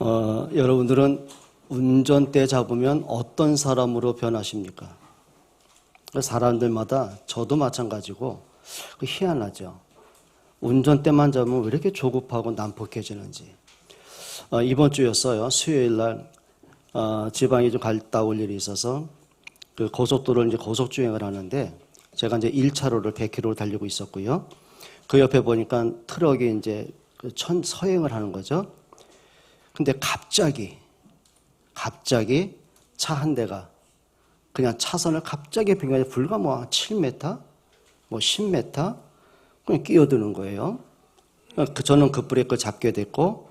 여러분들은 운전대 잡으면 어떤 사람으로 변하십니까? 사람들마다 저도 마찬가지고 희한하죠. 운전대만 잡으면 왜 이렇게 조급하고 난폭해지는지. 이번 주였어요. 수요일 날 지방에 좀 갔다 올 일이 있어서 그 고속도로를 이제 고속주행을 하는데 제가 이제 1차로를 100km를 달리고 있었고요. 그 옆에 보니까 트럭이 이제 서행을 하는 거죠. 근데 갑자기 차 한 대가 그냥 차선을 갑자기 변경해 불과 7m, 10m 그냥 끼어드는 거예요. 저는 그 브레이크를 잡게 됐고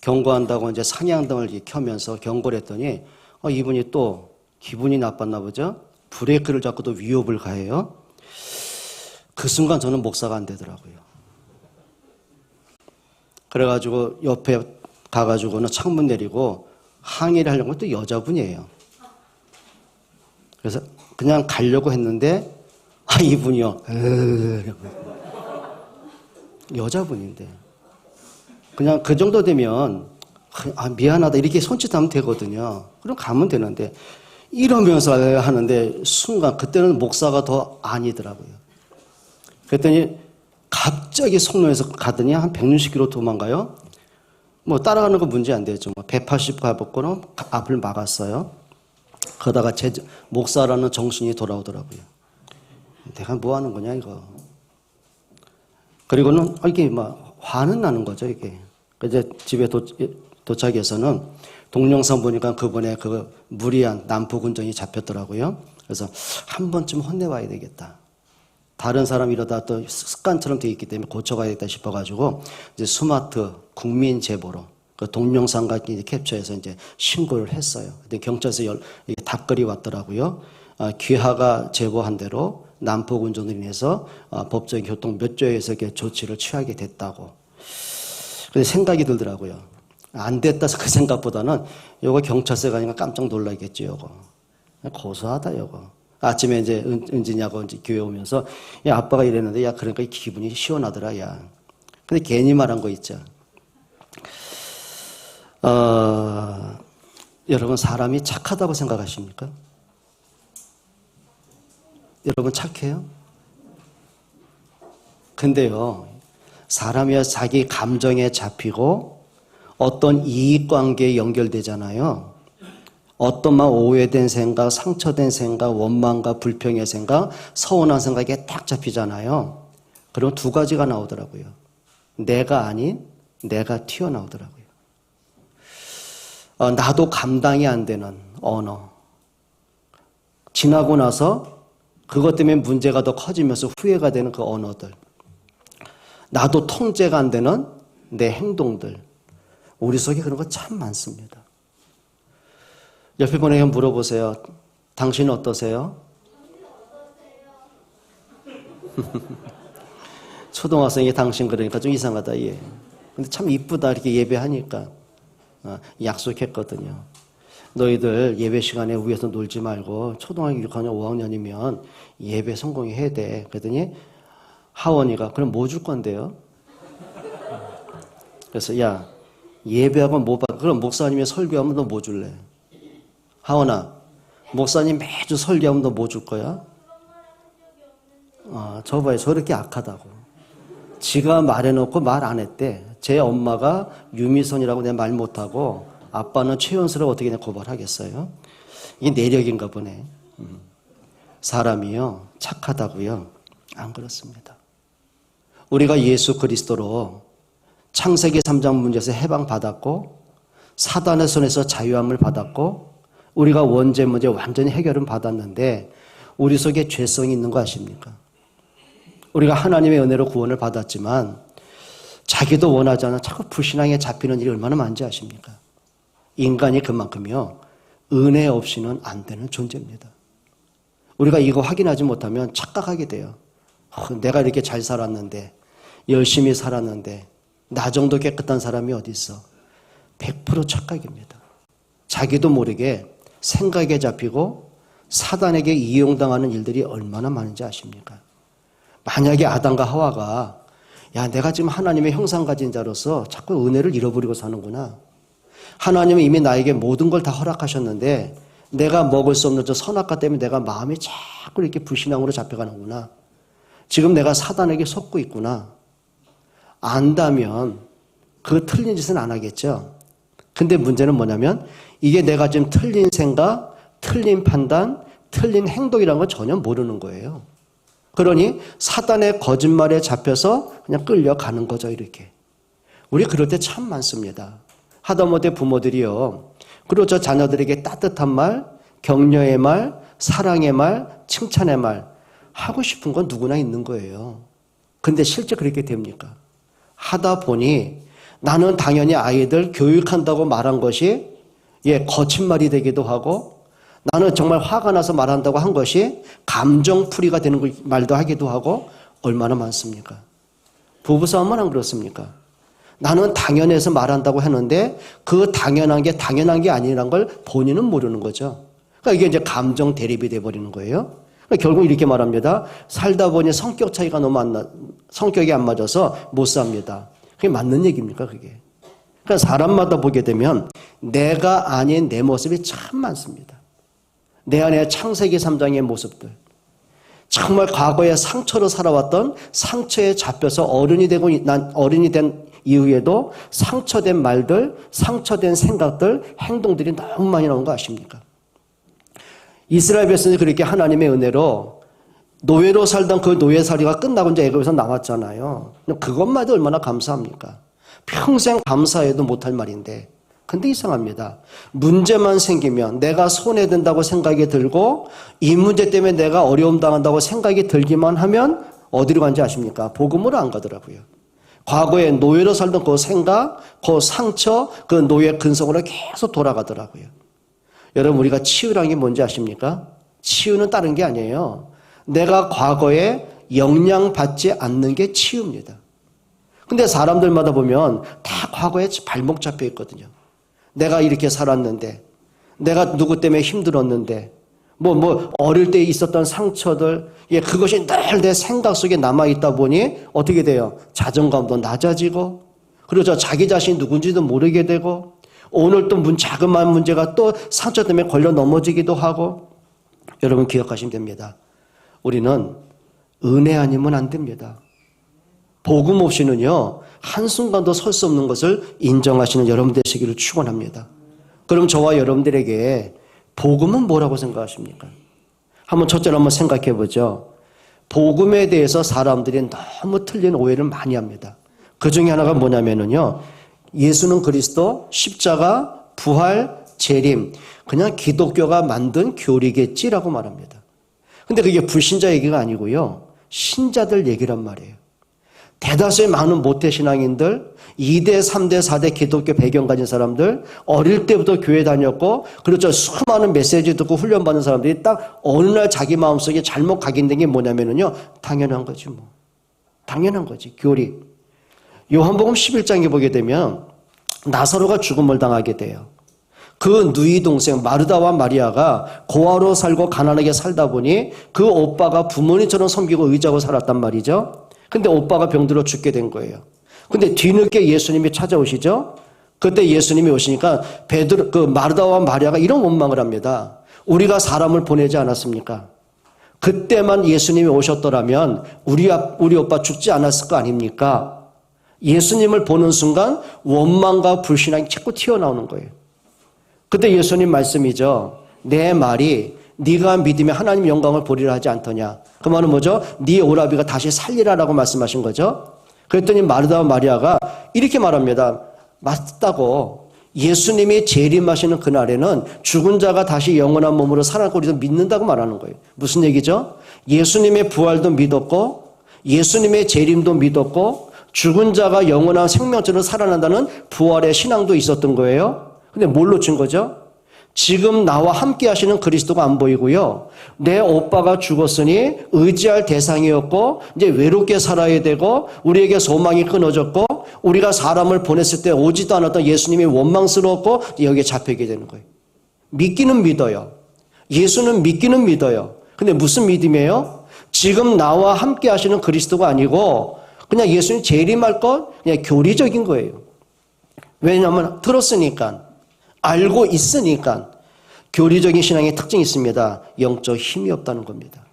경고한다고 이제 상향등을 켜면서 경고를 했더니 이분이 또 기분이 나빴나 보죠. 브레이크를 잡고 또 위협을 가해요. 그 순간 저는 목사가 안 되더라고요. 그래가지고 옆에 가가지고는 창문 내리고 항의를 하려고 또 여자분이에요. 그래서 그냥 가려고 했는데 이분이요. 여자분인데 그냥 그 정도 되면 미안하다 이렇게 손짓하면 되거든요. 그럼 가면 되는데 이러면서 하는데 순간 그때는 목사가 더 아니더라고요. 그랬더니 갑자기 속로에서 가더니 한 160km 도망가요. 따라가는 거 문제 안 되죠. 180 가봤고는 앞을 막았어요. 그러다가 제 목사라는 정신이 돌아오더라고요. 내가 뭐 하는 거냐 이거. 그리고는 이게 화는 나는 거죠 이게. 이제 집에 도착해서는 동영상 보니까 그분의 그 무리한 난폭 운전이 잡혔더라고요. 그래서 한 번쯤 혼내봐야 되겠다. 다른 사람 이러다 또 습관처럼 되어 있기 때문에 고쳐가야겠다 싶어가지고 이제 스마트 국민 제보로 그 동영상과 캡처해서 이제 신고를 했어요. 근데 경찰서 답글이 왔더라고요. 귀하가 제보한 대로 난폭 운전으로 인해서 법적인 교통 몇 조에서 조치를 취하게 됐다고. 그래서 생각이 들더라고요. 안 됐다 그 생각보다는 요거 경찰서에 가니까 깜짝 놀라겠죠. 요거 고소하다 요거. 아침에 이제 은진이하고 이제 교회 오면서 야 아빠가 이랬는데 야 그러니까 기분이 시원하더라 야. 근데 괜히 말한 거 있죠. 여러분 사람이 착하다고 생각하십니까? 여러분 착해요? 근데요 사람이 자기 감정에 잡히고 어떤 이익관계에 연결되잖아요. 어떤 오해된 생각, 상처된 생각, 원망과 불평의 생각, 서운한 생각에 딱 잡히잖아요. 그럼 두 가지가 나오더라고요. 내가 아닌 내가 튀어나오더라고요. 나도 감당이 안 되는 언어. 지나고 나서 그것 때문에 문제가 더 커지면서 후회가 되는 그 언어들. 나도 통제가 안 되는 내 행동들. 우리 속에 그런 거 참 많습니다. 옆에 분에게 물어보세요. 당신은 어떠세요? 초등학생이 당신 그러니까 좀 이상하다. 예. 근데 참 이쁘다 이렇게 예배하니까 약속했거든요. 너희들 예배 시간에 위에서 놀지 말고 초등학교 6학년 5학년이면 예배 성공해야 돼. 그랬더니 하원이가 그럼 뭐 줄 건데요? 그래서 야 예배하면 뭐 받아? 그럼 목사님이 설교하면 너 뭐 줄래? 하원아, 목사님 매주 설교하면 너 뭐 줄 거야? 저 봐요. 저렇게 악하다고. 지가 말해놓고 말 안 했대. 제 엄마가 유미선이라고 내 말 못하고 아빠는 최연수라고 어떻게 고발하겠어요? 이게 내력인가 보네. 사람이요. 착하다고요? 안 그렇습니다. 우리가 예수 그리스도로 창세기 3장 문제에서 해방받았고 사단의 손에서 자유함을 받았고 우리가 원죄 문제 완전히 해결은 받았는데 우리 속에 죄성이 있는 거 아십니까? 우리가 하나님의 은혜로 구원을 받았지만 자기도 원하지 않아 자꾸 불신앙에 잡히는 일이 얼마나 많은지 아십니까? 인간이 그만큼요 은혜 없이는 안 되는 존재입니다. 우리가 이거 확인하지 못하면 착각하게 돼요. 내가 이렇게 잘 살았는데 열심히 살았는데 나 정도 깨끗한 사람이 어디 있어? 100% 착각입니다. 자기도 모르게 생각에 잡히고 사단에게 이용당하는 일들이 얼마나 많은지 아십니까? 만약에 아담과 하와가 야 내가 지금 하나님의 형상 가진 자로서 자꾸 은혜를 잃어버리고 사는구나. 하나님은 이미 나에게 모든 걸 다 허락하셨는데 내가 먹을 수 없는 저 선악과 때문에 내가 마음이 자꾸 이렇게 불신앙으로 잡혀가는구나. 지금 내가 사단에게 속고 있구나. 안다면 그 틀린 짓은 안 하겠죠. 근데 문제는 뭐냐면 이게 내가 지금 틀린 생각, 틀린 판단, 틀린 행동이라는 걸 전혀 모르는 거예요. 그러니 사단의 거짓말에 잡혀서 그냥 끌려가는 거죠, 이렇게. 우리 그럴 때 참 많습니다. 하다못해 부모들이요. 그리고 저 자녀들에게 따뜻한 말, 격려의 말, 사랑의 말, 칭찬의 말 하고 싶은 건 누구나 있는 거예요. 근데 실제 그렇게 됩니까? 하다 보니 나는 당연히 아이들 교육한다고 말한 것이 거친 말이 되기도 하고 나는 정말 화가 나서 말한다고 한 것이 감정풀이가 되는 말도 하기도 하고 얼마나 많습니까? 부부싸움은 안 그렇습니까? 나는 당연해서 말한다고 하는데 그 당연한 게 아니라는 걸 본인은 모르는 거죠. 그러니까 이게 이제 감정 대립이 돼버리는 거예요. 그러니까 결국 이렇게 말합니다. 살다 보니 성격 차이가 너무 성격이 안 맞아서 못 삽니다. 그게 맞는 얘기입니까, 그게? 그러니까 사람마다 보게 되면 내가 아닌 내 모습이 참 많습니다. 내 안에 창세기 3장의 모습들. 정말 과거에 상처로 살아왔던 상처에 잡혀서 어른이 된 이후에도 상처된 말들, 상처된 생각들, 행동들이 너무 많이 나온 거 아십니까? 이스라엘 백성이 그렇게 하나님의 은혜로 노예로 살던 그 노예살이가 끝나고 이제 애굽에서 나왔잖아요. 그것만 해도 얼마나 감사합니까? 평생 감사해도 못할 말인데. 근데 이상합니다. 문제만 생기면 내가 손해된다고 생각이 들고 이 문제 때문에 내가 어려움 당한다고 생각이 들기만 하면 어디로 간지 아십니까? 복음으로 안 가더라고요. 과거에 노예로 살던 그 생각, 그 상처, 그 노예 근성으로 계속 돌아가더라고요. 여러분 우리가 치유라는 게 뭔지 아십니까? 치유는 다른 게 아니에요. 내가 과거에 영향받지 않는 게 치유입니다. 근데 사람들마다 보면 다 과거에 발목 잡혀 있거든요. 내가 이렇게 살았는데, 내가 누구 때문에 힘들었는데, 어릴 때 있었던 상처들, 그것이 늘 내 생각 속에 남아있다 보니 어떻게 돼요? 자존감도 낮아지고, 그리고 자기 자신이 누군지도 모르게 되고, 오늘 또 자그마한 문제가 또 상처 때문에 걸려 넘어지기도 하고, 여러분 기억하시면 됩니다. 우리는 은혜 아니면 안 됩니다. 복음 없이는요, 한순간도 설 수 없는 것을 인정하시는 여러분 되시기를 축원합니다. 그럼 저와 여러분들에게 복음은 뭐라고 생각하십니까? 첫째로 한번 생각해 보죠. 복음에 대해서 사람들이 너무 틀린 오해를 많이 합니다. 그 중에 하나가 뭐냐면요, 예수는 그리스도, 십자가, 부활, 재림, 그냥 기독교가 만든 교리겠지라고 말합니다. 근데 그게 불신자 얘기가 아니고요, 신자들 얘기란 말이에요. 대다수의 많은 모태신앙인들, 2대, 3대, 4대 기독교 배경 가진 사람들, 어릴 때부터 교회 다녔고, 그리고 수많은 메시지 듣고 훈련받는 사람들이 딱 어느 날 자기 마음속에 잘못 각인된 게 뭐냐면요, 당연한 거지 뭐. 당연한 거지, 교리. 요한복음 11장에 보게 되면 나사로가 죽음을 당하게 돼요. 그 누이 동생 마르다와 마리아가 고아로 살고 가난하게 살다 보니 그 오빠가 부모님처럼 섬기고 의지하고 살았단 말이죠. 근데 오빠가 병들어 죽게 된 거예요. 근데 뒤늦게 예수님이 찾아오시죠. 그때 예수님이 오시니까 마르다와 마리아가 이런 원망을 합니다. 우리가 사람을 보내지 않았습니까? 그때만 예수님이 오셨더라면 우리 오빠 죽지 않았을 거 아닙니까? 예수님을 보는 순간 원망과 불신앙이 자꾸 튀어나오는 거예요. 그때 예수님 말씀이죠. 내 말이 네가 믿으면 하나님 영광을 보리라 하지 않더냐. 그 말은 뭐죠? 네 오라비가 다시 살리라라고 말씀하신 거죠. 그랬더니 마르다와 마리아가 이렇게 말합니다. 맞다고. 예수님이 재림하시는 그날에는 죽은 자가 다시 영원한 몸으로 살아나고 우리도 믿는다고 말하는 거예요. 무슨 얘기죠? 예수님의 부활도 믿었고 예수님의 재림도 믿었고 죽은 자가 영원한 생명처럼 살아난다는 부활의 신앙도 있었던 거예요. 근데 뭘 놓친 거죠? 지금 나와 함께 하시는 그리스도가 안 보이고요. 내 오빠가 죽었으니 의지할 대상이 없고 이제 외롭게 살아야 되고 우리에게 소망이 끊어졌고 우리가 사람을 보냈을 때 오지도 않았던 예수님이 원망스러웠고 여기에 잡히게 되는 거예요. 믿기는 믿어요. 예수는 믿기는 믿어요. 근데 무슨 믿음이에요? 지금 나와 함께 하시는 그리스도가 아니고 그냥 예수님 재림할 것 그냥 교리적인 거예요. 왜냐하면 들었으니까. 알고 있으니까 교리적인 신앙의 특징이 있습니다. 영적 힘이 없다는 겁니다.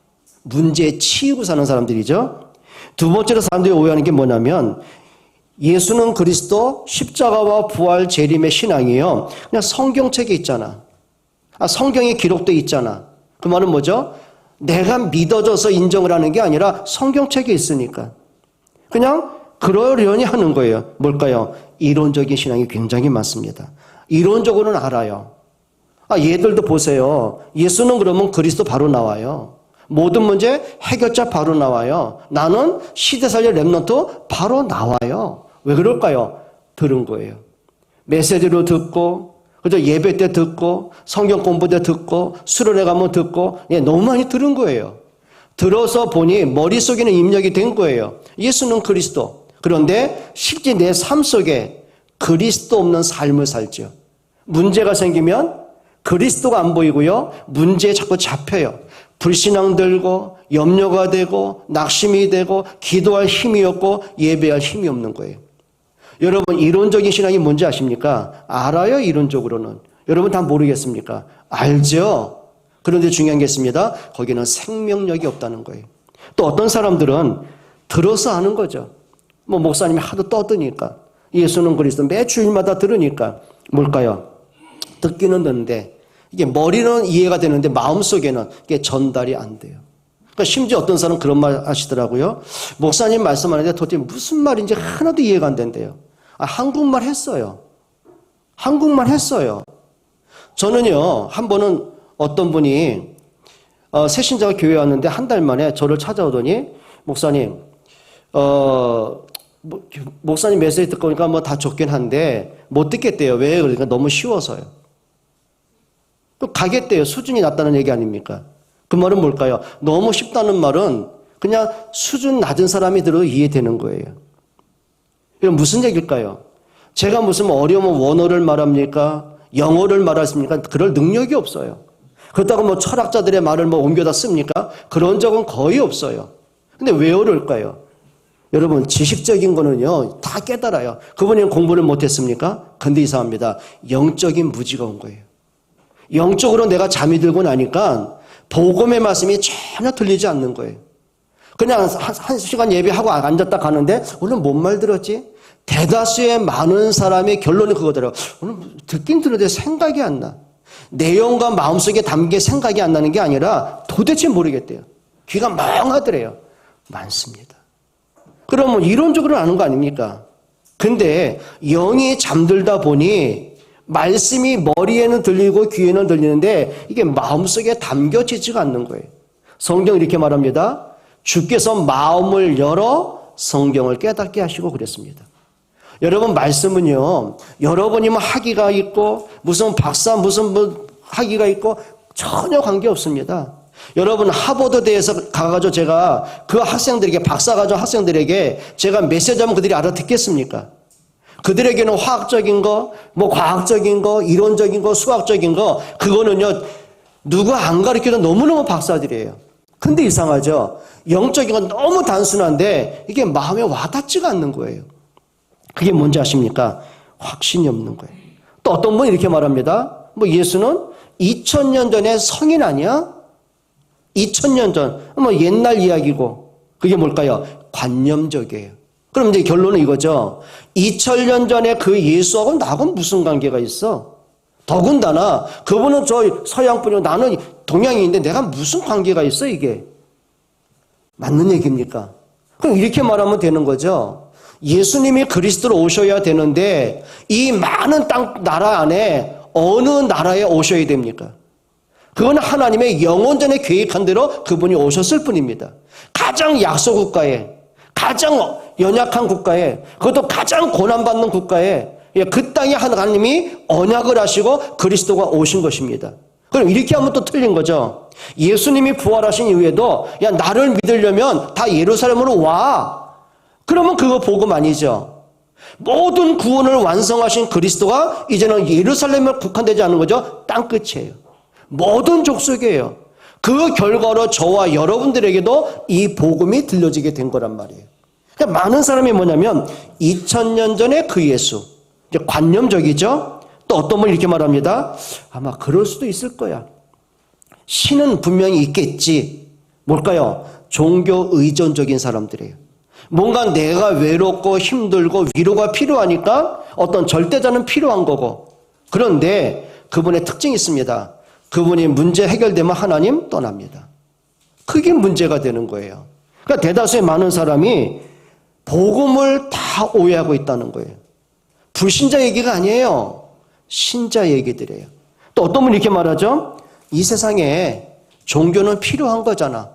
문제에 치이고 사는 사람들이죠. 두 번째로 사람들이 오해하는 게 뭐냐면 예수는 그리스도 십자가와 부활 재림의 신앙이에요. 그냥 성경책에 있잖아. 성경에 기록되어 있잖아. 그 말은 뭐죠? 내가 믿어져서 인정을 하는 게 아니라 성경책에 있으니까. 그냥 그러려니 하는 거예요. 뭘까요? 이론적인 신앙이 굉장히 많습니다. 이론적으로는 알아요. 얘들도 보세요. 예수는 그러면 그리스도 바로 나와요. 모든 문제 해결자 바로 나와요. 나는 시대살려 렘넌트 바로 나와요. 왜 그럴까요? 들은 거예요. 메시지로 듣고, 그죠? 예배 때 듣고, 성경 공부 때 듣고, 수련회 가면 듣고, 너무 많이 들은 거예요. 들어서 보니 머릿속에는 입력이 된 거예요. 예수는 그리스도. 그런데 실제 내 삶 속에 그리스도 없는 삶을 살죠. 문제가 생기면 그리스도가 안 보이고요. 문제에 자꾸 잡혀요. 불신앙 들고 염려가 되고 낙심이 되고 기도할 힘이 없고 예배할 힘이 없는 거예요. 여러분 이론적인 신앙이 뭔지 아십니까? 알아요. 이론적으로는. 여러분 다 모르겠습니까? 알죠. 그런데 중요한 게 있습니다. 거기는 생명력이 없다는 거예요. 또 어떤 사람들은 들어서 아는 거죠. 목사님이 하도 떠드니까 예수는 그리스도 매 주일마다 들으니까 뭘까요? 듣기는 듣는데 이게 머리는 이해가 되는데 마음속에는 이게 전달이 안 돼요. 그러니까 심지어 어떤 사람은 그런 말 하시더라고요. 목사님 말씀하는데 도대체 무슨 말인지 하나도 이해가 안 된대요. 한국말 했어요. 한국말 했어요. 저는요, 한 번은 어떤 분이 새신자가 교회에 왔는데 한 달 만에 저를 찾아오더니 목사님, 목사님 메시지 듣고 보니까 다 좋긴 한데 못 듣겠대요. 왜? 그러니까 너무 쉬워서요. 또 가겠대요. 수준이 낮다는 얘기 아닙니까? 그 말은 뭘까요? 너무 쉽다는 말은 그냥 수준 낮은 사람이 들어도 이해되는 거예요. 이건 무슨 얘기일까요? 제가 무슨 어려우면 원어를 말합니까? 영어를 말하십니까? 그럴 능력이 없어요. 그렇다고 철학자들의 말을 옮겨다 씁니까? 그런 적은 거의 없어요. 근데 왜 어려울까요? 여러분 지식적인 거는요 다 깨달아요. 그분이 공부를 못했습니까? 근데 이상합니다. 영적인 무지가 온 거예요. 영적으로 내가 잠이 들고 나니까 복음의 말씀이 전혀 들리지 않는 거예요. 그냥 한 시간 예배하고 앉았다 가는데 오늘 뭔 말 들었지? 대다수의 많은 사람의 결론이 그거더라고요. 오늘 듣긴 들었는데 생각이 안 나. 내용과 마음속에 담긴 생각이 안 나는 게 아니라 도대체 모르겠대요. 귀가 멍하더래요. 많습니다. 그러면 이론적으로 아는 거 아닙니까? 근데 영이 잠들다 보니 말씀이 머리에는 들리고 귀에는 들리는데 이게 마음속에 담겨지지가 않는 거예요. 성경은 이렇게 말합니다. 주께서 마음을 열어 성경을 깨닫게 하시고 그랬습니다. 여러분 말씀은요. 여러분이 학위가 있고 무슨 박사 무슨 학위가 있고 전혀 관계없습니다. 여러분 하버드대에서 가가지고 제가 그 학생들에게 박사 가진 학생들에게 제가 메시지하면 그들이 알아듣겠습니까? 그들에게는 화학적인 거, 과학적인 거, 이론적인 거, 수학적인 거 그거는요 누가 안 가르쳐도 너무너무 박사들이에요. 근데 이상하죠. 영적인 건 너무 단순한데 이게 마음에 와닿지가 않는 거예요. 그게 뭔지 아십니까? 확신이 없는 거예요. 또 어떤 분이 이렇게 말합니다. 예수는 2000년 전에 성인 아니야? 2000년 전, 옛날 이야기고 그게 뭘까요? 관념적이에요. 그럼 이제 결론은 이거죠. 2000년 전에 그 예수하고 나하고는 무슨 관계가 있어? 더군다나 그분은 저 서양분이고 나는 동양인인데 내가 무슨 관계가 있어 이게? 맞는 얘기입니까? 그럼 이렇게 말하면 되는 거죠. 예수님이 그리스도로 오셔야 되는데 이 많은 땅 나라 안에 어느 나라에 오셔야 됩니까? 그건 하나님의 영원전에 계획한 대로 그분이 오셨을 뿐입니다. 가장 약소 국가에, 가장 연약한 국가에, 그것도 가장 고난받는 국가에 그 땅에 하나님이 언약을 하시고 그리스도가 오신 것입니다. 그럼 이렇게 하면 또 틀린 거죠. 예수님이 부활하신 이후에도 야 나를 믿으려면 다 예루살렘으로 와. 그러면 그거 복음 아니죠. 모든 구원을 완성하신 그리스도가 이제는 예루살렘에 국한되지 않은 거죠. 땅끝이에요. 모든 족속이에요. 그 결과로 저와 여러분들에게도 이 복음이 들려지게 된 거란 말이에요. 그러니까 많은 사람이 뭐냐면 2000년 전에 그 예수, 이제 관념적이죠. 또 어떤 분이 이렇게 말합니다. 아마 그럴 수도 있을 거야. 신은 분명히 있겠지. 뭘까요? 종교 의존적인 사람들이에요. 뭔가 내가 외롭고 힘들고 위로가 필요하니까 어떤 절대자는 필요한 거고. 그런데 그분의 특징이 있습니다. 그분이 문제 해결되면 하나님 떠납니다. 그게 문제가 되는 거예요. 그러니까 대다수의 많은 사람이 복음을 다 오해하고 있다는 거예요. 불신자 얘기가 아니에요. 신자 얘기들이에요. 또 어떤 분이 이렇게 말하죠. 이 세상에 종교는 필요한 거잖아.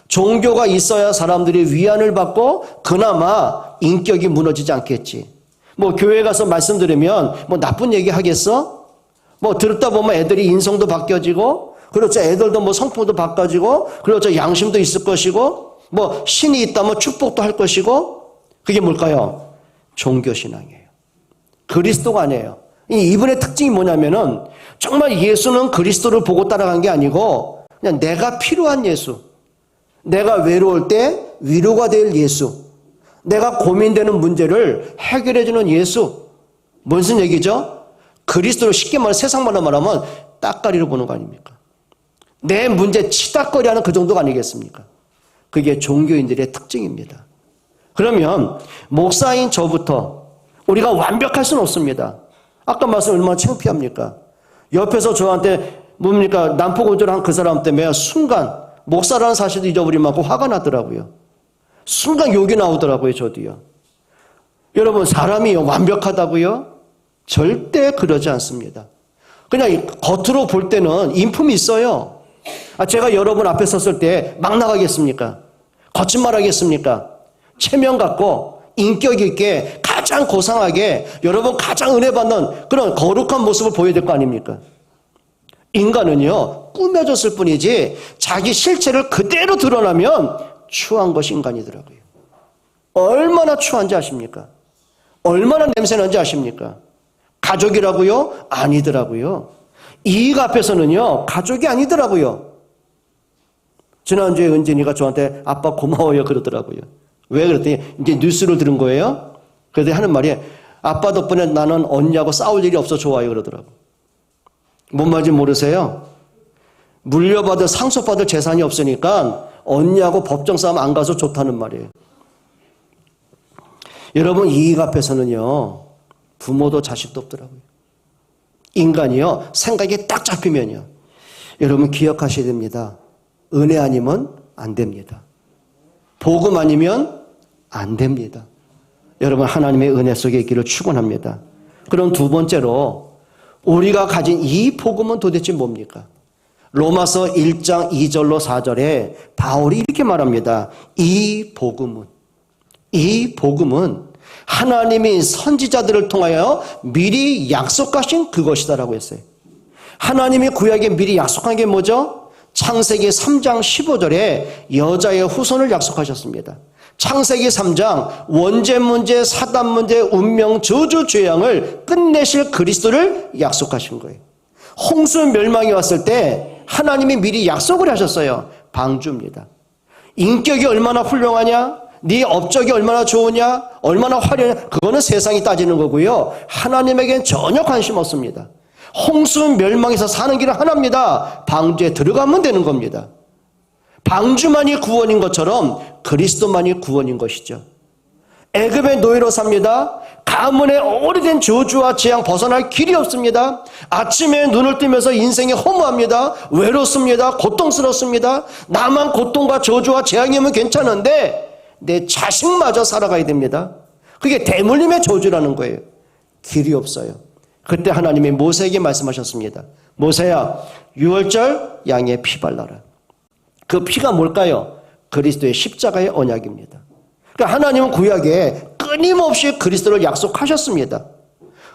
종교가 있어야 사람들이 위안을 받고 그나마 인격이 무너지지 않겠지. 뭐 교회 가서 말씀 들으면 뭐 나쁜 얘기 하겠어? 뭐 듣다 보면 애들이 인성도 바뀌어지고, 그렇죠. 애들도 뭐 성품도 바꿔지고, 그렇죠. 양심도 있을 것이고, 뭐 신이 있다면 축복도 할 것이고. 그게 뭘까요? 종교신앙이에요. 그리스도가 아니에요. 이분의 특징이 뭐냐면은 정말 예수는 그리스도를 보고 따라간 게 아니고 그냥 내가 필요한 예수, 내가 외로울 때 위로가 될 예수, 내가 고민되는 문제를 해결해주는 예수. 무슨 얘기죠? 그리스도를 쉽게 말해 세상 말로 말하면 따까리로 보는 거 아닙니까? 내 문제 치닥거리하는 그 정도가 아니겠습니까? 그게 종교인들의 특징입니다. 그러면 목사인 저부터 우리가 완벽할 수는 없습니다. 아까 말씀 얼마나 창피합니까? 옆에서 저한테 뭡니까 난폭운전한 그 사람 때문에 순간 목사라는 사실도 잊어버리면 화가 나더라고요. 순간 욕이 나오더라고요. 저도요. 여러분 사람이 완벽하다고요? 절대 그러지 않습니다. 그냥 겉으로 볼 때는 인품이 있어요. 제가 여러분 앞에 섰을 때 막 나가겠습니까? 거짓말하겠습니까? 체면 갖고 인격 있게 가장 고상하게 여러분 가장 은혜 받는 그런 거룩한 모습을 보여야 될 거 아닙니까? 인간은요 꾸며졌을 뿐이지 자기 실체를 그대로 드러나면 추한 것이 인간이더라고요. 얼마나 추한지 아십니까? 얼마나 냄새나는지 아십니까? 가족이라고요? 아니더라고요. 이익 앞에서는요 가족이 아니더라고요. 지난주에 은진이가 저한테 아빠 고마워요 그러더라고요. 왜 그랬더니 이제 뉴스를 들은 거예요. 그래서 하는 말이 아빠 덕분에 나는 언니하고 싸울 일이 없어 좋아요 그러더라고요. 뭔 말인지 모르세요? 물려받을 상속받을 재산이 없으니까 언니하고 법정 싸움 안 가서 좋다는 말이에요. 여러분 이익 앞에서는요 부모도 자식도 없더라고요. 인간이요 생각이 딱 잡히면요 여러분 기억하셔야 됩니다. 은혜 아니면 안 됩니다. 복음 아니면 안 됩니다. 여러분 하나님의 은혜 속에 있기를 축원합니다. 그럼 두 번째로 우리가 가진 이 복음은 도대체 뭡니까? 로마서 1장 2절로 4절에 바울이 이렇게 말합니다. 이 복음은 하나님이 선지자들을 통하여 미리 약속하신 그것이다라고 했어요. 하나님이 구약에 미리 약속한 게 뭐죠? 창세기 3장 15절에 여자의 후손을 약속하셨습니다. 창세기 3장 원죄 문제, 사단 문제, 운명, 저주, 죄악을 끝내실 그리스도를 약속하신 거예요. 홍수 멸망이 왔을 때 하나님이 미리 약속을 하셨어요. 방주입니다. 인격이 얼마나 훌륭하냐? 네 업적이 얼마나 좋으냐? 얼마나 화려하냐? 그거는 세상이 따지는 거고요. 하나님에겐 전혀 관심 없습니다. 홍수 멸망에서 사는 길은 하나입니다. 방주에 들어가면 되는 겁니다. 방주만이 구원인 것처럼 그리스도만이 구원인 것이죠. 애굽의 노예로 삽니다. 가문의 오래된 저주와 재앙 벗어날 길이 없습니다. 아침에 눈을 뜨면서 인생이 허무합니다. 외롭습니다. 고통스럽습니다. 나만 고통과 저주와 재앙이 오면 괜찮은데 내 자식마저 살아가야 됩니다. 그게 대물림의 저주라는 거예요. 길이 없어요. 그때 하나님이 모세에게 말씀하셨습니다. 모세야, 유월절 양의 피 발라라. 그 피가 뭘까요? 그리스도의 십자가의 언약입니다. 그러니까 하나님은 구약에 끊임없이 그리스도를 약속하셨습니다.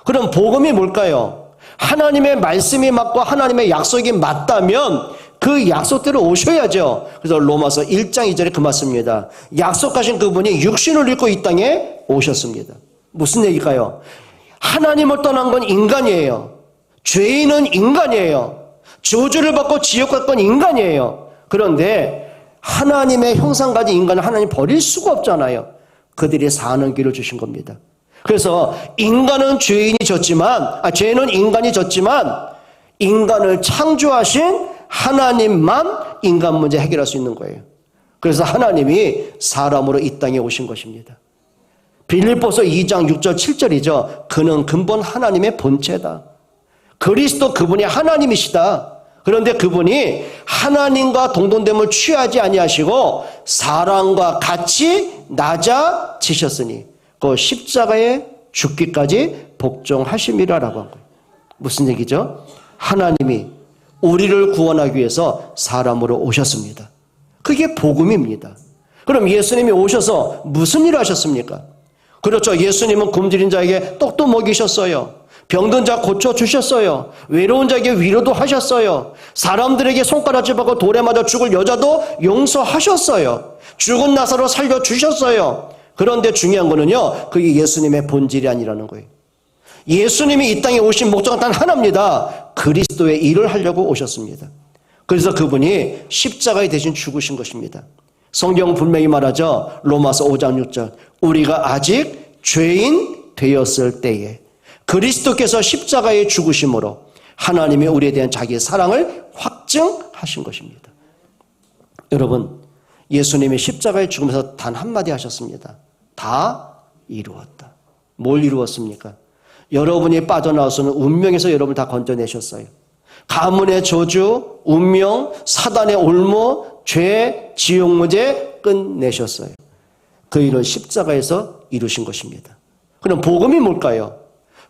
그럼 복음이 뭘까요? 하나님의 말씀이 맞고 하나님의 약속이 맞다면 그 약속대로 오셔야죠. 그래서 로마서 1장 2절에 그 말씀입니다. 약속하신 그분이 육신을 입고 이 땅에 오셨습니다. 무슨 얘기일까요? 하나님을 떠난 건 인간이에요. 죄인은 인간이에요. 저주를 받고 지옥 갈 건 인간이에요. 그런데 하나님의 형상 가진 인간을 하나님 버릴 수가 없잖아요. 그들이 사는 길을 주신 겁니다. 그래서 인간은 죄인이 졌지만, 죄는 인간이 졌지만 인간을 창조하신 하나님만 인간 문제 해결할 수 있는 거예요. 그래서 하나님이 사람으로 이 땅에 오신 것입니다. 빌립보서 2장 6절 7절이죠. 그는 근본 하나님의 본체다. 그리스도 그분이 하나님이시다. 그런데 그분이 하나님과 동등됨을 취하지 아니하시고 사람과 같이 낮아지셨으니 그 십자가에 죽기까지 복종하심이라라고 한 거예요. 무슨 얘기죠? 하나님이 우리를 구원하기 위해서 사람으로 오셨습니다. 그게 복음입니다. 그럼 예수님이 오셔서 무슨 일을 하셨습니까? 그렇죠. 예수님은 굶주린 자에게 떡도 먹이셨어요. 병든 자 고쳐주셨어요. 외로운 자에게 위로도 하셨어요. 사람들에게 손가락질하고 돌에 맞아 죽을 여자도 용서하셨어요. 죽은 나사로 살려주셨어요. 그런데 중요한 거는요, 그게 예수님의 본질이 아니라는 거예요. 예수님이 이 땅에 오신 목적은 단 하나입니다. 그리스도의 일을 하려고 오셨습니다. 그래서 그분이 십자가에 대신 죽으신 것입니다. 성경 분명히 말하죠. 로마서 5장 6절. 우리가 아직 죄인 되었을 때에 그리스도께서 십자가에 죽으심으로 하나님이 우리에 대한 자기의 사랑을 확증하신 것입니다. 여러분, 예수님이 십자가에 죽으면서 단 한마디 하셨습니다. 다 이루었다. 뭘 이루었습니까? 여러분이 빠져나와서는 운명에서 여러분을 다 건져내셨어요. 가문의 저주, 운명, 사단의 올무, 죄, 지옥 문제 끝내셨어요. 그 일을 십자가에서 이루신 것입니다. 그럼 복음이 뭘까요?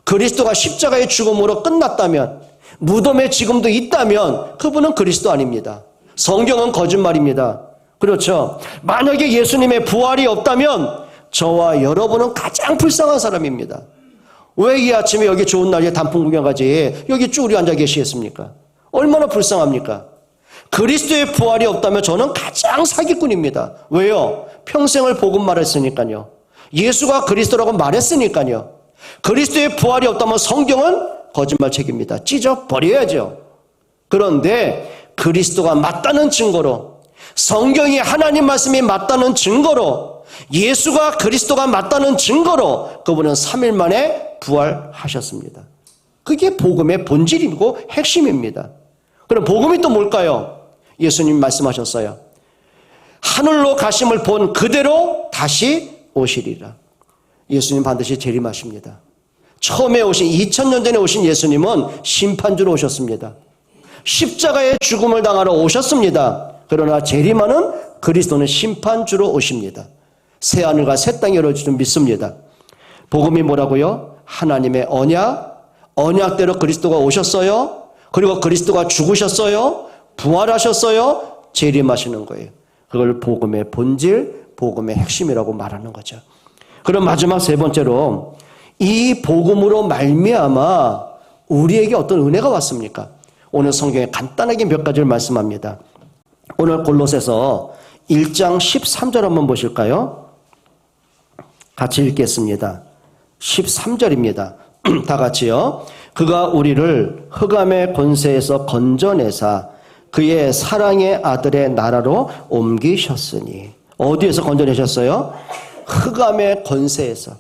그리스도가 십자가의 죽음으로 끝났다면, 무덤에 지금도 있다면 그분은 그리스도 아닙니다. 성경은 거짓말입니다. 그렇죠? 만약에 예수님의 부활이 없다면 저와 여러분은 가장 불쌍한 사람입니다. 왜 이 아침에 여기 좋은 날에 단풍 구경 가지 여기 쭈그리 앉아 계시겠습니까? 얼마나 불쌍합니까? 그리스도의 부활이 없다면 저는 가장 사기꾼입니다. 왜요? 평생을 복음 말했으니까요. 예수가 그리스도라고 말했으니까요. 그리스도의 부활이 없다면 성경은 거짓말 책입니다. 찢어버려야죠. 그런데 그리스도가 맞다는 증거로, 성경이 하나님 말씀이 맞다는 증거로, 예수가 그리스도가 맞다는 증거로 그분은 3일 만에 부활하셨습니다. 그게 복음의 본질이고 핵심입니다. 그럼 복음이 또 뭘까요? 예수님이 말씀하셨어요. 하늘로 가심을 본 그대로 다시 오시리라. 예수님 반드시 재림하십니다. 처음에 오신 2000년 전에 오신 예수님은 심판주로 오셨습니다. 십자가의 죽음을 당하러 오셨습니다. 그러나 재림하는 그리스도는 심판주로 오십니다. 새 하늘과 새 땅이 열어질 줄 믿습니다. 복음이 뭐라고요? 하나님의 언약대로 그리스도가 오셨어요. 그리고 그리스도가 죽으셨어요. 부활하셨어요. 재림하시는 거예요. 그걸 복음의 본질, 복음의 핵심이라고 말하는 거죠. 그럼 마지막 세 번째로 이 복음으로 말미암아 우리에게 어떤 은혜가 왔습니까? 오늘 성경에 간단하게 몇 가지를 말씀합니다. 오늘 골로새서 1장 13절 한번 보실까요? 같이 읽겠습니다. 13절입니다. 다 같이요. 그가 우리를 흑암의 권세에서 건져내사 그의 사랑의 아들의 나라로 옮기셨으니. 어디에서 건져내셨어요? 흑암의 권세에서,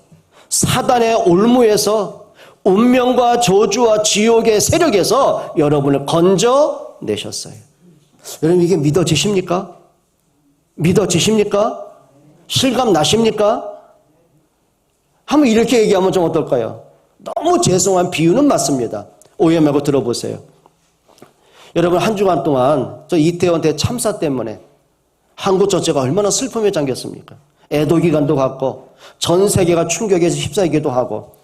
사단의 올무에서, 운명과 저주와 지옥의 세력에서 여러분을 건져내셨어요. 여러분 이게 믿어지십니까? 믿어지십니까? 실감 나십니까? 한번 이렇게 얘기하면 좀 어떨까요? 너무 죄송한 비유는 맞습니다. 오해 말고 들어보세요. 여러분 한 주간 동안 저 이태원 대참사 때문에 한국 전체가 얼마나 슬픔에 잠겼습니까? 애도 기간도 갔고 전 세계가 충격에서 휩싸이기도 하고.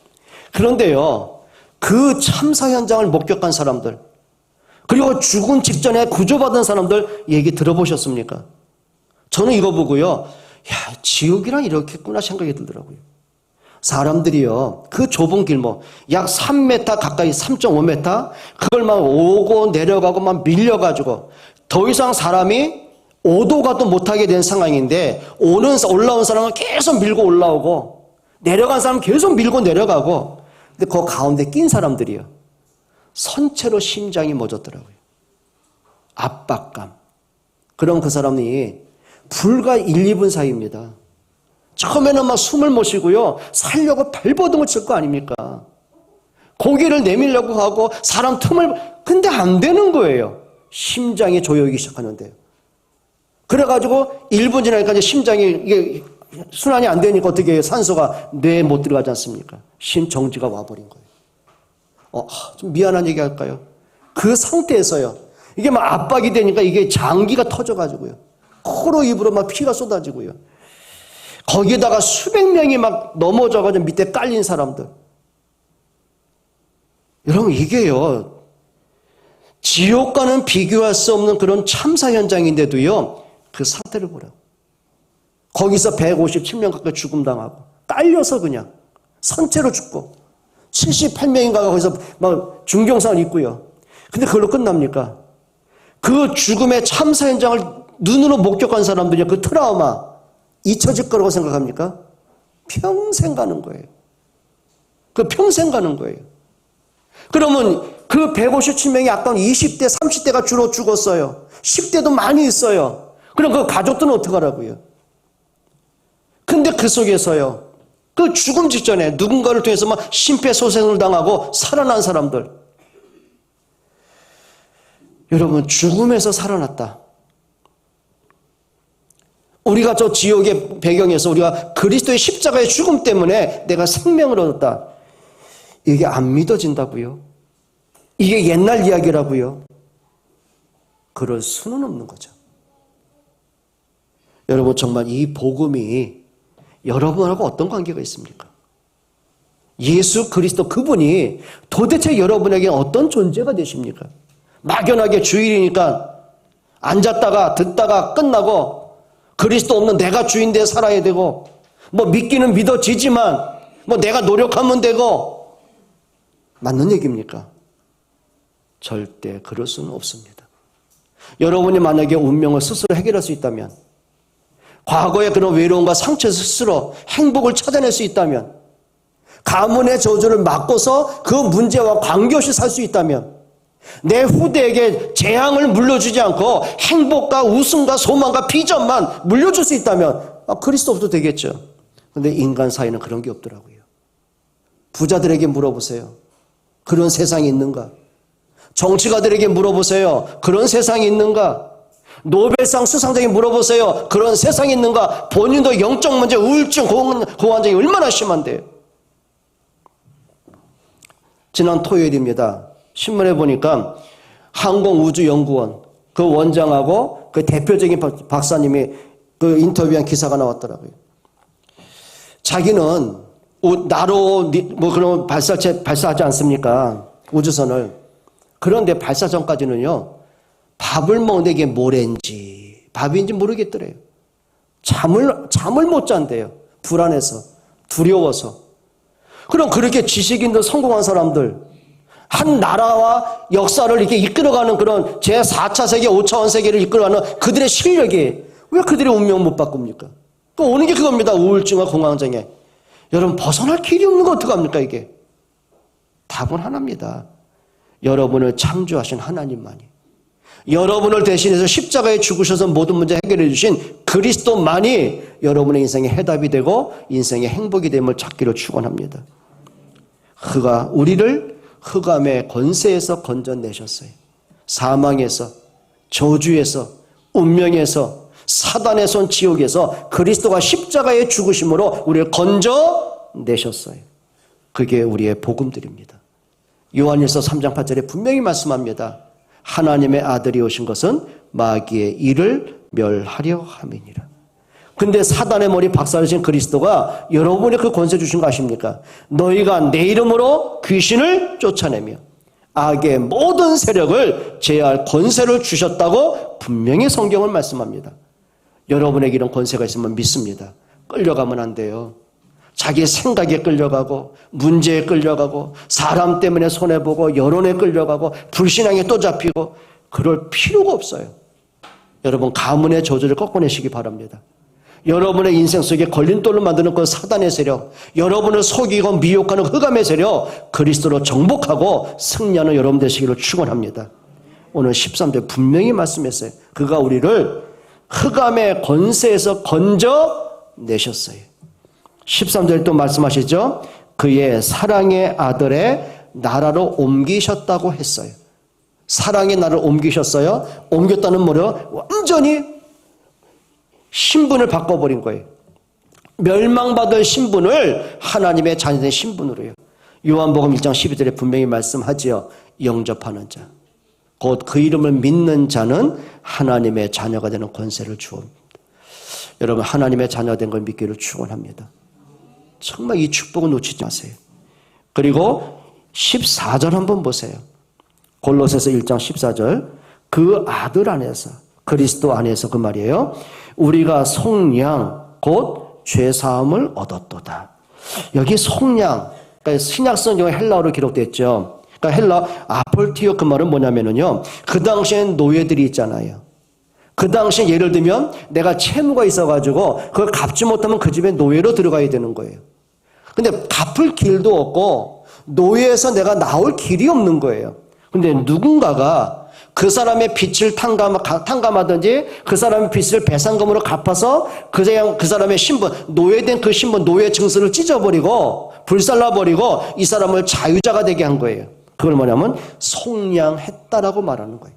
그런데요, 그 참사 현장을 목격한 사람들, 그리고 죽은 직전에 구조받은 사람들 얘기 들어보셨습니까? 저는 이거 보고요, 야, 지옥이란 이렇겠구나 생각이 들더라고요. 사람들이요, 그 좁은 길목, 약 3m 가까이, 3.5m, 그걸 막 오고 내려가고 막 밀려가지고, 더 이상 사람이 오도 가도 못하게 된 상황인데, 올라온 사람은 계속 밀고 올라오고, 내려간 사람은 계속 밀고 내려가고, 근데 그 가운데 낀 사람들이요, 선체로 심장이 멎었더라고요. 압박감. 그럼 그 사람이 불과 1, 2분 사이입니다. 처음에는 막 숨을 못 쉬고요. 살려고 발버둥을 칠 거 아닙니까? 고개를 내밀려고 하고 사람 틈을, 근데 안 되는 거예요. 심장이 조여오기 시작하는데요. 그래가지고 1분 지나니까 이제 심장이 이게 순환이 안 되니까 어떻게 해요? 산소가 뇌에 못 들어가지 않습니까? 심정지가 와버린 거예요. 좀 미안한 얘기 할까요? 그 상태에서요. 이게 막 압박이 되니까 이게 장기가 터져가지고요. 코로 입으로 막 피가 쏟아지고요. 거기에다가 수백 명이 막 넘어져가지고 밑에 깔린 사람들. 여러분, 이게요. 지옥과는 비교할 수 없는 그런 참사 현장인데도요. 그 사태를 보라고. 거기서 157명 가까이 죽음당하고 깔려서 그냥 선체로 죽고 78명인가가 거기서 막 중경상을 입고요. 근데 그걸로 끝납니까? 그 죽음의 참사 현장을 눈으로 목격한 사람들이 그 트라우마 잊혀질 거라고 생각합니까? 평생 가는 거예요. 그 평생 가는 거예요. 그러면 그 157명이 아까 20대, 30대가 주로 죽었어요. 10대도 많이 있어요. 그럼 그 가족들은 어떻게 하라고요? 근데 그 속에서요. 그 죽음 직전에 누군가를 통해서 막 심폐소생을 당하고 살아난 사람들. 여러분, 죽음에서 살아났다. 우리가 저 지옥의 배경에서 우리가 그리스도의 십자가의 죽음 때문에 내가 생명을 얻었다. 이게 안 믿어진다고요? 이게 옛날 이야기라고요? 그럴 수는 없는 거죠. 여러분, 정말 이 복음이 여러분하고 어떤 관계가 있습니까? 예수 그리스도 그분이 도대체 여러분에게 어떤 존재가 되십니까? 막연하게 주일이니까 앉았다가 듣다가 끝나고 그리스도 없는 내가 주인데 살아야 되고 뭐 믿기는 믿어지지만 뭐 내가 노력하면 되고 맞는 얘기입니까? 절대 그럴 수는 없습니다. 여러분이 만약에 운명을 스스로 해결할 수 있다면 과거의 그런 외로움과 상처 스스로 행복을 찾아낼 수 있다면 가문의 저주를 막고서 그 문제와 관계없이 살 수 있다면 내 후대에게 재앙을 물려주지 않고 행복과 웃음과 소망과 비전만 물려줄 수 있다면 그리스도 없어도 되겠죠. 그런데 인간 사이는 그런 게 없더라고요. 부자들에게 물어보세요. 그런 세상이 있는가? 정치가들에게 물어보세요. 그런 세상이 있는가? 노벨상 수상자에게 물어보세요. 그런 세상이 있는가? 본인도 영적 문제, 우울증, 공황장애 얼마나 심한데요. 지난 토요일입니다. 신문에 보니까 항공우주연구원 그 원장하고 그 대표적인 박사님이 그 인터뷰한 기사가 나왔더라고요. 자기는 나로 뭐 그런 발사체 발사하지 않습니까? 우주선을. 그런데 발사 전까지는요. 밥을 먹는데 이게 모래인지 밥인지 모르겠더래요. 잠을 못 잔대요. 불안해서 두려워서. 그럼 그렇게 지식인들 성공한 사람들 한 나라와 역사를 이렇게 이끌어가는 그런 제4차 세계, 5차원 세계를 이끌어가는 그들의 실력이 왜 그들의 운명을 못 바꿉니까? 그 오는 게 그겁니다. 우울증과 공황장애. 여러분 벗어날 길이 없는 거 어떡합니까 이게? 답은 하나입니다. 여러분을 창조하신 하나님만이. 여러분을 대신해서 십자가에 죽으셔서 모든 문제 해결해 주신 그리스도만이 여러분의 인생의 해답이 되고 인생의 행복이 됨을 찾기를 축원합니다. 그가 우리를 흑암의 권세에서 건져내셨어요. 사망에서, 저주에서, 운명에서, 사단의 손 지옥에서 그리스도가 십자가에 죽으심으로 우리를 건져내셨어요. 그게 우리의 복음들입니다. 요한일서 3장 8절에 분명히 말씀합니다. 하나님의 아들이 오신 것은 마귀의 일을 멸하려 함이니라. 근데 사단의 머리 박살내신 그리스도가 여러분의 그 권세 주신 거 아십니까? 너희가 내 이름으로 귀신을 쫓아내며 악의 모든 세력을 제어할 권세를 주셨다고 분명히 성경을 말씀합니다. 여러분에게 이런 권세가 있으면 믿습니다. 끌려가면 안 돼요. 자기 생각에 끌려가고 문제에 끌려가고 사람 때문에 손해보고 여론에 끌려가고 불신앙에 또 잡히고 그럴 필요가 없어요. 여러분 가문의 저주를 꺾어내시기 바랍니다. 여러분의 인생 속에 걸림돌로 만드는 그 사단의 세력, 여러분을 속이고 미혹하는 흑암의 세력 그리스도로 정복하고 승리하는 여러분 되시기를 축원합니다. 오늘 13절 분명히 말씀했어요. 그가 우리를 흑암의 권세에서 건져내셨어요. 13절에 또 말씀하시죠. 그의 사랑의 아들의 나라로 옮기셨다고 했어요. 사랑의 나라를 옮기셨어요. 옮겼다는 뭐래요? 완전히 신분을 바꿔버린 거예요. 멸망받을 신분을 하나님의 자녀된 신분으로요. 요한복음 1장 12절에 분명히 말씀하지요. 영접하는 자. 곧 그 이름을 믿는 자는 하나님의 자녀가 되는 권세를 주옵니다. 여러분, 하나님의 자녀가 된 걸 믿기를 축원합니다. 정말 이 축복을 놓치지 마세요. 그리고 14절 한번 보세요. 골로새서 1장 14절. 그 아들 안에서, 그리스도 안에서 그 말이에요. 우리가 속량 곧 죄사함을 얻었도다. 여기 속량, 그러니까 신약 성경에 헬라어로 기록됐죠. 그러니까 헬라 아폴티오 그 말은 뭐냐면요. 그 당시엔 노예들이 있잖아요. 그 당시에 예를 들면 내가 채무가 있어가지고 그걸 갚지 못하면 그 집에 노예로 들어가야 되는 거예요. 근데 갚을 길도 없고 노예에서 내가 나올 길이 없는 거예요. 근데 누군가가 그 사람의 빚을 탕감하든지 그 사람의 빚을 배상금으로 갚아서 그 사람의 신분, 노예된 그 신분, 노예 증서를 찢어버리고 불살라버리고 이 사람을 자유자가 되게 한 거예요. 그걸 뭐냐면 속량했다라고 말하는 거예요.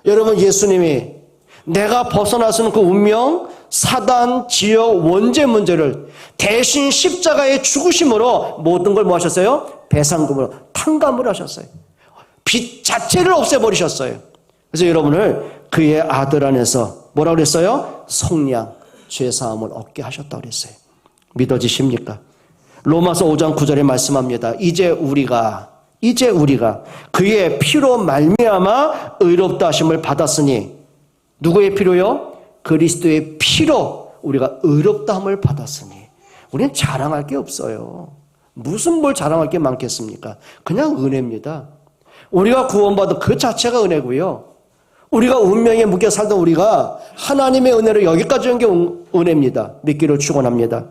여러분, 예수님이 내가 벗어날 수 없는 그 운명, 사단, 지역, 원죄 문제를 대신 십자가의 죽으심으로 모든 걸 뭐 하셨어요? 배상금으로 탕감을 하셨어요. 빚 자체를 없애버리셨어요. 그래서 여러분을 그의 아들 안에서 뭐라고 그랬어요? 속량, 죄사함을 얻게 하셨다고 그랬어요. 믿어지십니까? 로마서 5장 9절에 말씀합니다. 이제 우리가 그의 피로 말미암아 의롭다 하심을 받았으니, 누구의 피로요? 그리스도의 피로 우리가 의롭다 함을 받았으니 우리는 자랑할 게 없어요. 무슨 뭘 자랑할 게 많겠습니까? 그냥 은혜입니다. 우리가 구원받은 그 자체가 은혜고요. 우리가 운명에 묶여 살던 우리가 하나님의 은혜로 여기까지 온 게 은혜입니다. 믿기를 축원합니다.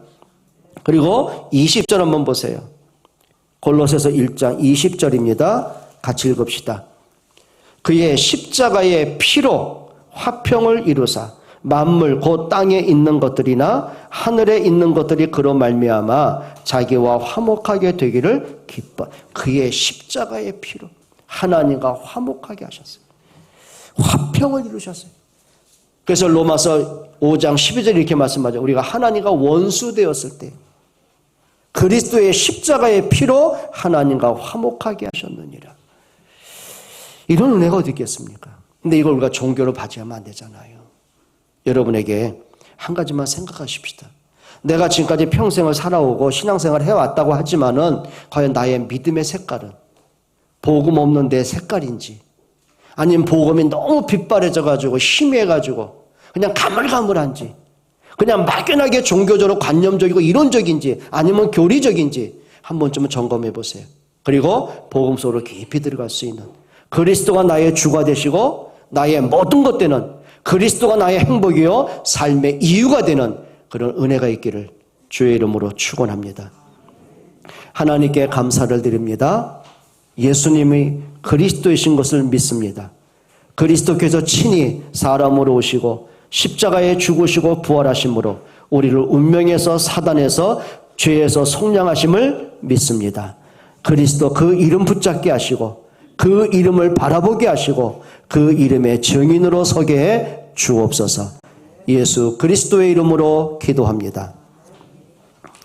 그리고 20절 한번 보세요. 골로새서 1장 20절입니다. 같이 읽읍시다. 그의 십자가의 피로 화평을 이루사 만물 곧 땅에 있는 것들이나 하늘에 있는 것들이 그로 말미암아 자기와 화목하게 되기를 기뻐. 그의 십자가의 피로 하나님과 화목하게 하셨어요. 화평을 이루셨어요. 그래서 로마서 5장 12절 이렇게 말씀하죠. 우리가 하나님과 원수 되었을 때 그리스도의 십자가의 피로 하나님과 화목하게 하셨느니라. 이런 은혜가 어디 있겠습니까? 근데 이걸 우리가 종교로 바지하면 안 되잖아요. 여러분에게 한 가지만 생각하십시다. 내가 지금까지 평생을 살아오고 신앙생활을 해왔다고 하지만은 과연 나의 믿음의 색깔은 복음 없는 내 색깔인지, 아니면 복음이 너무 빛바래져가지고 희미해가지고 그냥 가물가물한지, 그냥 막연하게 종교적으로 관념적이고 이론적인지, 아니면 교리적인지 한 번쯤은 점검해 보세요. 그리고 복음 속으로 깊이 들어갈 수 있는, 그리스도가 나의 주가 되시고 나의 모든 것 되는, 그리스도가 나의 행복이요 삶의 이유가 되는 그런 은혜가 있기를 주의 이름으로 축원합니다. 하나님께 감사를 드립니다. 예수님이 그리스도이신 것을 믿습니다. 그리스도께서 친히 사람으로 오시고 십자가에 죽으시고 부활하심으로 우리를 운명에서 사단에서 죄에서 속량하심을 믿습니다. 그리스도 그 이름 붙잡게 하시고 그 이름을 바라보게 하시고 그 이름의 증인으로 서게 해 주옵소서. 예수 그리스도의 이름으로 기도합니다.